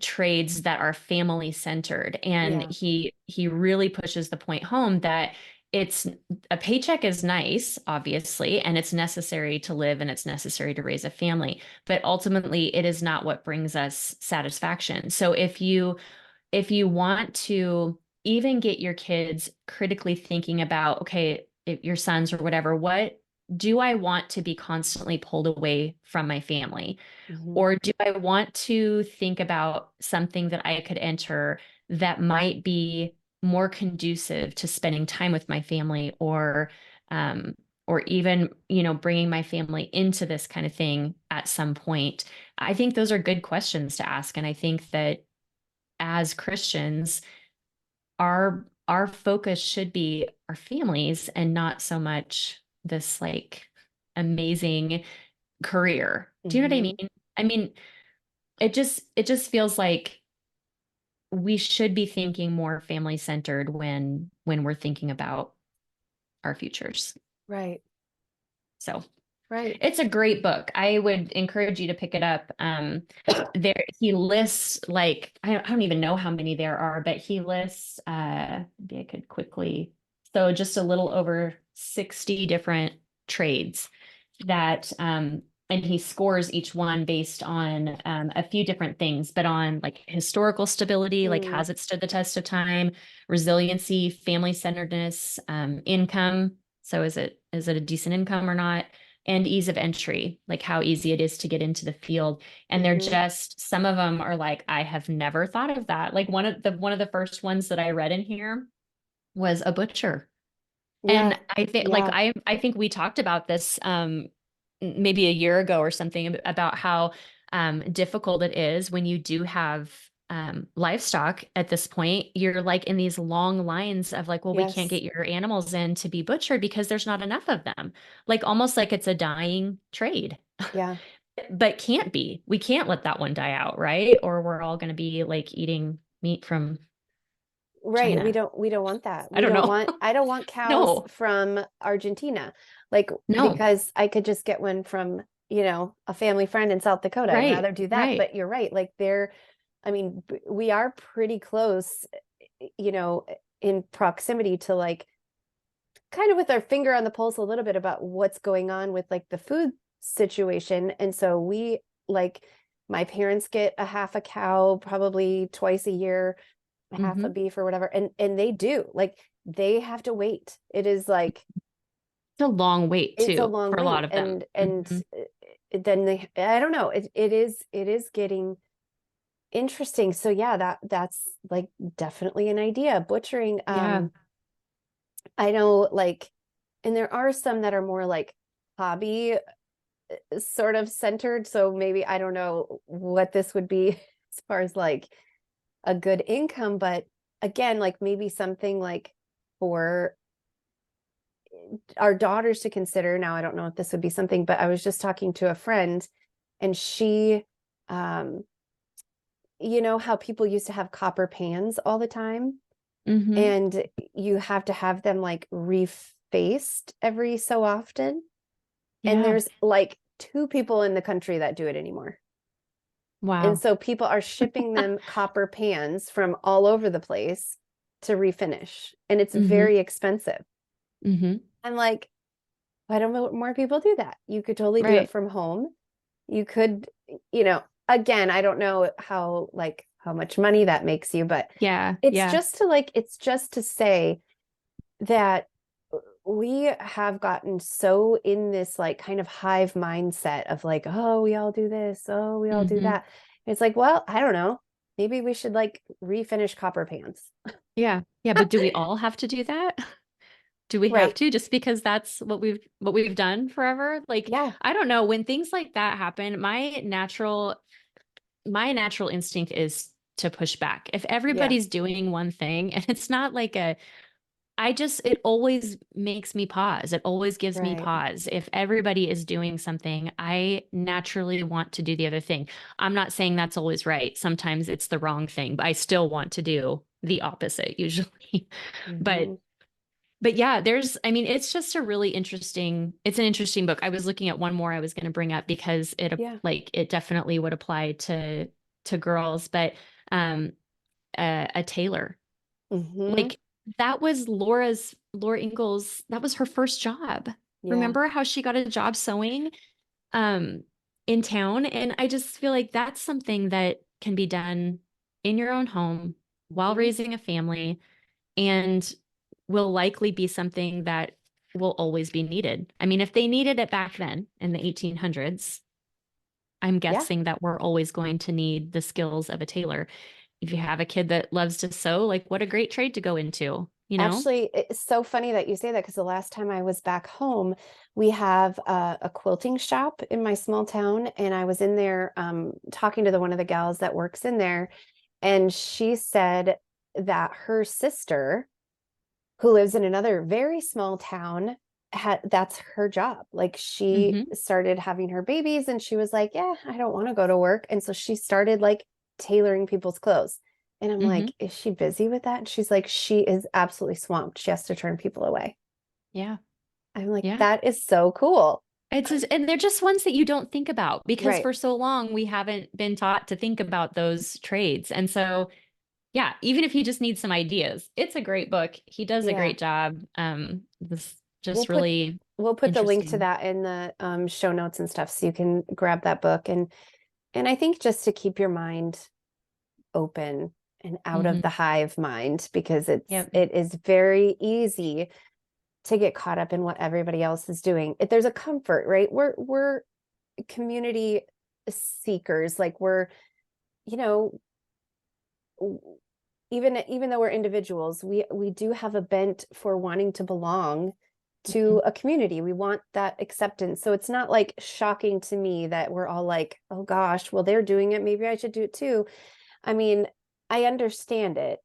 trades that are family centered. And Yeah. he really pushes the point home that it's a paycheck is nice, obviously, and it's necessary to live and it's necessary to raise a family, but ultimately it is not what brings us satisfaction. So if you want to even get your kids critically thinking about, okay, if your sons or whatever, what do I want to be constantly pulled away from my family? Mhm. Or do I want to think about something that I could enter that might be more conducive to spending time with my family, um, or even, bringing my family into this kind of thing at some point? I think those are good questions to ask. And I think that as Christians, our focus should be our families and not so much this like amazing career. Do you know what I Hmm. mean? I mean, it just feels like we should be thinking more family centered when we're thinking about our futures. Right. So Right. it's a great book. I would encourage you to pick it up. There he lists like I don't even know how many there are, but he lists maybe I could quickly, so just a little over 60 different trades that and he scores each one based on a few different things, but on like historical stability, like Mm, has it stood the test of time, resiliency, family centeredness, income. So is it a decent income or not? And ease of entry, like how easy it is to get into the field. And they're hmm. just, some of them are like, I have never thought of that. Like one of the first ones that I read in here was a butcher. Yeah. And I think like Yeah. I think we talked about this maybe a year ago or something about how difficult it is when you do have livestock at this point. You're like in these long lines of like, well, we can't Yes. get your animals in to be butchered because there's not enough of them. Like almost like it's a dying trade, Yeah. but can't be. We can't let that one die out, right? Or we're all going to be like eating meat from Right. China. We don't want that. I don't know. I don't want cows No, from Argentina. Like, no. because I could just get one from, a family friend in South Dakota. I'd Right, rather do that. right. But you're right. Like I mean, we are pretty close, you know, in proximity to like kind of with our finger on the pulse a little bit about what's going on with like the food situation. And so we like my parents get a half a cow probably twice a year, half a Hmm. beef or whatever, and they do like they have to wait. It is like It's a long wait it's a too long for a lot wait, of them. and Hmm. then they I don't know, it is getting interesting. So yeah, that's like definitely an idea. Butchering, Yeah. I know, like, and there are some that are more like hobby sort of centered, so maybe I don't know what this would be as far as like a good income, but again, like maybe something like for our daughters to consider. Now I don't know if this would be something, but I was just talking to a friend, and she um you know how people used to have copper pans all the time, Hmm. and you have to have them like refaced every so often, and Yeah. there's like two people in the country that do it anymore. And Wow. so people are shipping them copper pans from all over the place to refinish, and it's Hmm. very expensive. Hmm. I'm like, why don't more people do that? You could totally do it Right. from home. You could, again, I don't know how much money that makes you, but Yeah. it's Yeah. just to it's just to say that we have gotten so in this like kind of hive mindset of like, oh, we all do this, oh, we all do Hmm. that. It's like, well, I don't know. Maybe we should like refinish copper pans. Yeah. Yeah. But do we all have to do that? Do we have Right. to just because that's what we've done forever? Like, Yeah. I don't know. When things like that happen, my natural instinct is to push back. If Yeah. everybody's doing one thing and it's not like it always makes me pause. It always gives me Right. pause. If everybody is doing something, I naturally want to do the other thing. I'm not saying that's always right. Sometimes it's the wrong thing, but I still want to do the opposite usually. But Hmm. but yeah, I mean, it's an interesting book. I was looking at one more I was going to bring up because Yeah. it definitely would apply to girls, but um a tailor. Hmm. Like that was Laura Ingalls, that was her first job. Yeah. Remember how she got a job sewing um in town? And I just feel like that's something that can be done in your own home while Hmm. raising a family and will likely be something that will always be needed. I mean, if they needed it back then in the 1800s, I'm Yeah. guessing that we're always going to need the skills of a tailor. If you have a kid that loves to sew, like what a great trade to go into. you know? Actually, it's so funny that you say that because the last time I was back home, we have a quilting shop in my small town, and I was in there talking to one of the gals that works in there, and she said that her sister, who lives in another very small town, that's her job. Like she Hmm. started having her babies, and she was like, "Yeah, I don't want to go to work," and so she started like tailoring people's clothes. And I'm Hmm. like, is she busy with that? And she's like, she is absolutely swamped. She has to turn people away. Yeah. I'm like, Yeah. that is so cool. And they're just ones that you don't think about because Right. for so long we haven't been taught to think about those trades. And so, yeah, even if you just need some ideas, it's a great book. He does a Yeah. great job. This We'll just put really we'll put the link to interesting. that in the show notes and stuff so you can grab that book. And I think just to keep your mind open and out of Hmm. the hive mind, because Yep. it is very easy to get caught up in what everybody else is doing. If there's a comfort, right? We're community seekers. Like we're, you know, even though we're individuals, we do have a bent for wanting to belong to a community. We want that acceptance. So it's not like shocking to me that we're all like, oh gosh, well, they're doing it, maybe I should do it too. I mean, I understand it,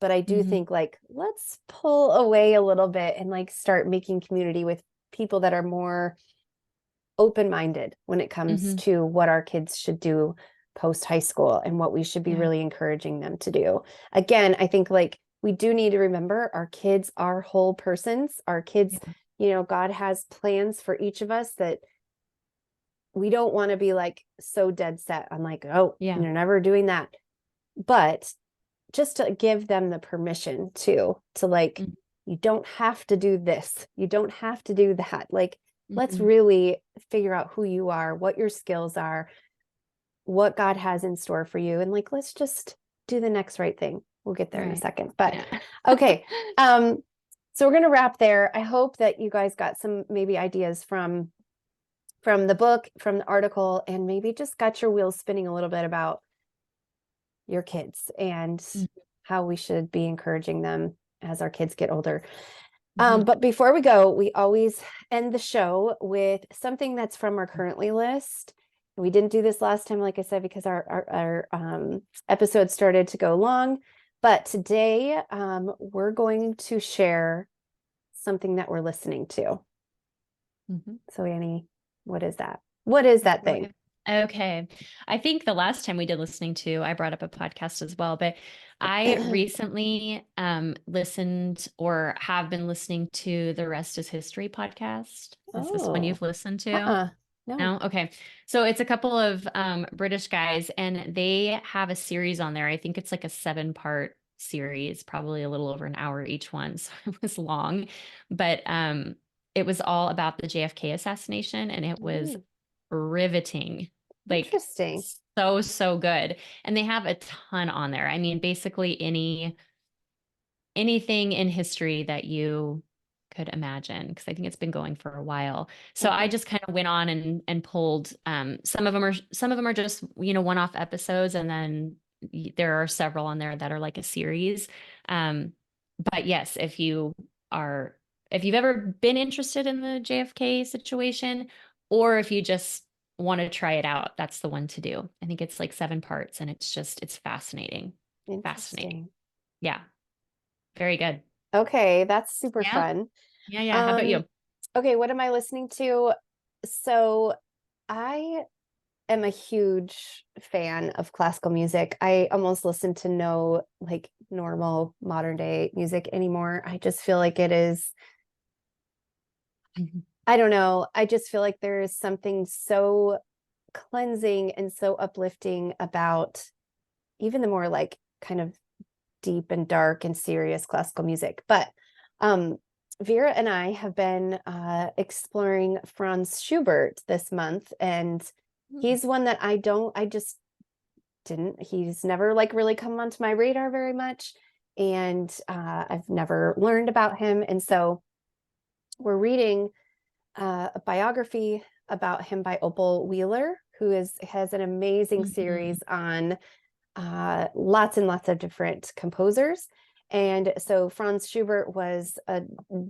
but I do Hmm. think like let's pull away a little bit and like start making community with people that are more open-minded when it comes Hmm. to what our kids should do post high school and what we should be Yeah. really encouraging them to do. Again, I think like we do need to remember our kids are whole persons. Our kids, Yeah. God has plans for each of us that we don't want to be like so dead set on like, oh, Yeah. you're never doing that. But just to give them the permission to like, you don't have to do this. You don't have to do that. Like, let's Mm-hmm. really figure out who you are, what your skills are, what God has in store for you. And like, let's just do the next right thing. We'll get there in a Right. second. But Yeah. okay. So we're gonna wrap there. I hope that you guys got some maybe ideas from the book, from the article, and maybe just got your wheels spinning a little bit about your kids and how we should be encouraging them as our kids get older. Mm-hmm. But before we go, we always end the show with something that's from our currently list. We didn't do this last time, like I said, because our episode started to go long. But today, we're going to share something that we're listening to. Mm-hmm. So, Annie, what is that? What is that thing? Okay. I think the last time we did listening to, I brought up a podcast as well, but I recently listened or have been listening to the Rest is History podcast. Is this one Oh, you've listened to? no. No? Okay. So it's a couple of British guys and they have a series on there. I think it's like a 7-part series, probably a little over an hour each one. So it was long, but it was all about the JFK assassination and it was Mm, riveting. Like interesting. so good. And they have a ton on there. I mean, basically anything in history that you could imagine because I think it's been going for a while. So I Okay. just kind of went on and pulled some of them are just, one-off episodes and then there are several on there that are like a series. But yes, if you've ever been interested in the JFK situation or if you just want to try it out, that's the one to do. I think it's like 7 parts and it's fascinating. Fascinating. Interesting. Yeah. Very good. Okay, that's super Yeah. fun. Yeah. Yeah. How about Um, you? okay, what am I listening to? So I am a huge fan of classical music. I almost listen to no like normal modern day music anymore. I just feel like it is, Mhm. I don't know. I just feel like there is something so cleansing and so uplifting about even the more like kind of deep and dark and serious classical music. But um, Vera and I have been exploring Franz Schubert this month, and Mm. he's one that I just didn't, he's never like really come onto my radar very much. And I've never learned about him. And so we're reading a biography about him by Opal Wheeler, who has an amazing Mhm. series on lots and lots of different composers. And so Franz Schubert was a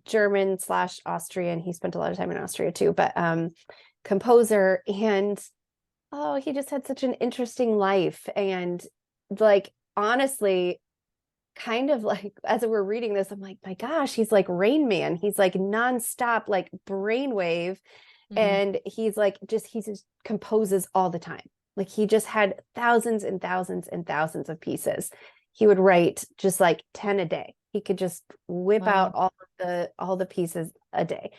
German / Austrian. He spent a lot of time in Austria too, but composer. And oh, he just had such an interesting life. And like, honestly, kind of like as we're reading this, I'm like, my gosh, he's like Rain Man. He's like nonstop, like brainwave. And he just composes all the time. Like he just had thousands and thousands and thousands of pieces. He would write just like 10 a day. He could just whip out all the pieces a day.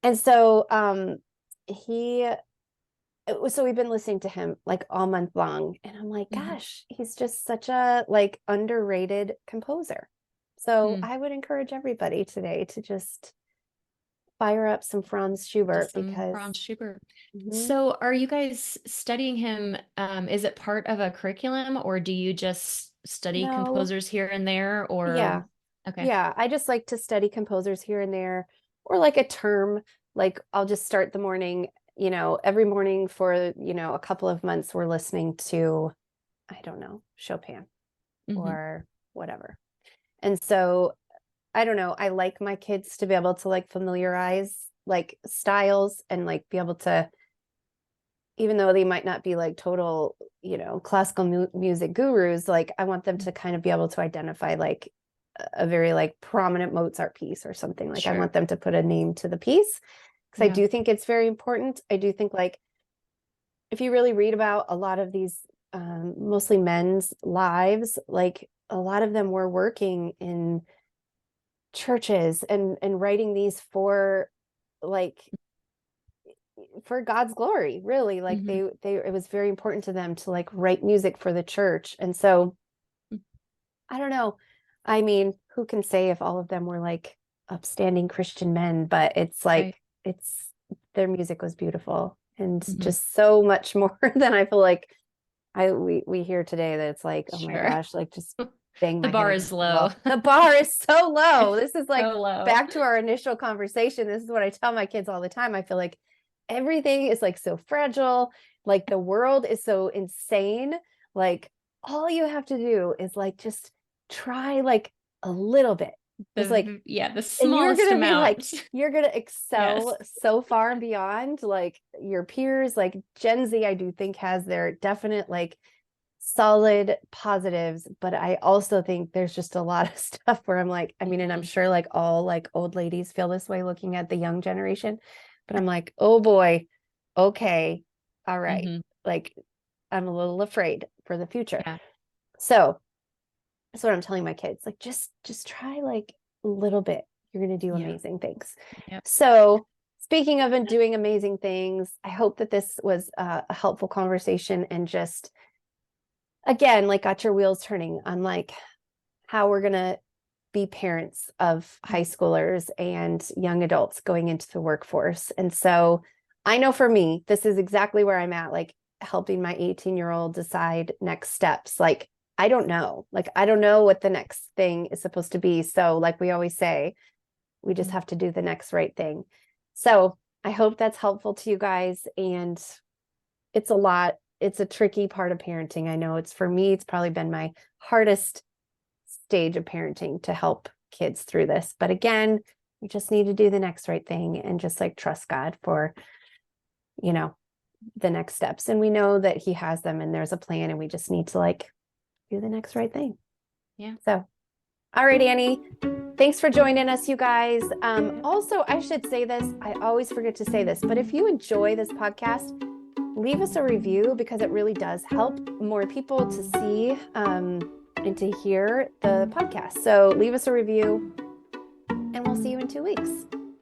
And so we've been listening to him like all month long, and I'm like, gosh, he's just such a like underrated composer. So I would encourage everybody today to just fire up some Franz Schubert because Franz Schubert. So are you guys studying him? Is it part of a curriculum, or do you just study composers here and there? Or yeah. Okay. Yeah, I just like to study composers here and there, or like a term. Like I'll just start the morning, every morning for, a couple of months, we're listening to, I don't know, Chopin or whatever. And so I don't know, I like my kids to be able to like familiarize like styles and like be able to, even though they might not be like total, classical music gurus, like I want them to kind of be able to identify like a very like prominent Mozart piece or something. Like I want them to put a name to the piece, because I do think it's very important. I do think like if you really read about a lot of these mostly men's lives, like a lot of them were working in churches and writing these for God's glory, really. Like they it was very important to them to like write music for the church. And so I don't know, I mean, who can say if all of them were like upstanding Christian men, but it's like their music was beautiful and just so much more than I feel like we hear today, that it's like, oh my gosh, like just bang my the bar head is low. The bar is so low. This is like so low. Back to our initial conversation. This is what I tell my kids all the time. I feel like everything is like so fragile. Like the world is so insane. Like all you have to do is like just try like a little bit. It's like, the smallest and you're gonna amount. be like, you're gonna excel so far and beyond like your peers. Like Gen Z, I do think has their definite like solid positives, but I also think there's just a lot of stuff where I'm like, I mean, and I'm sure like all like old ladies feel this way looking at the young generation, but I'm like, oh boy, okay, all right, like I'm a little afraid for the future. So that's what I'm telling my kids, like just try like a little bit, you're gonna do amazing things. So speaking of doing amazing things, I hope that this was a helpful conversation and just again like got your wheels turning on like how we're gonna be parents of high schoolers and young adults going into the workforce. And so I know for me, this is exactly where I'm at, like helping my 18-year-old decide next steps. Like I don't know what the next thing is supposed to be. So like we always say, we just have to do the next right thing. So I hope that's helpful to you guys. And it's a lot. It's a tricky part of parenting. I know it's, for me, it's probably been my hardest stage of parenting to help kids through this. But again, we just need to do the next right thing and just like trust God for, the next steps. And we know that he has them and there's a plan, and we just need to like do the next right thing. So, all right, Annie, thanks for joining us, you guys. Also, I should say this, I always forget to say this, but if you enjoy this podcast, leave us a review, because it really does help more people to see and to hear the podcast. So leave us a review and we'll see you in 2 weeks.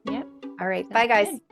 Yep. All right. Bye, guys. Good.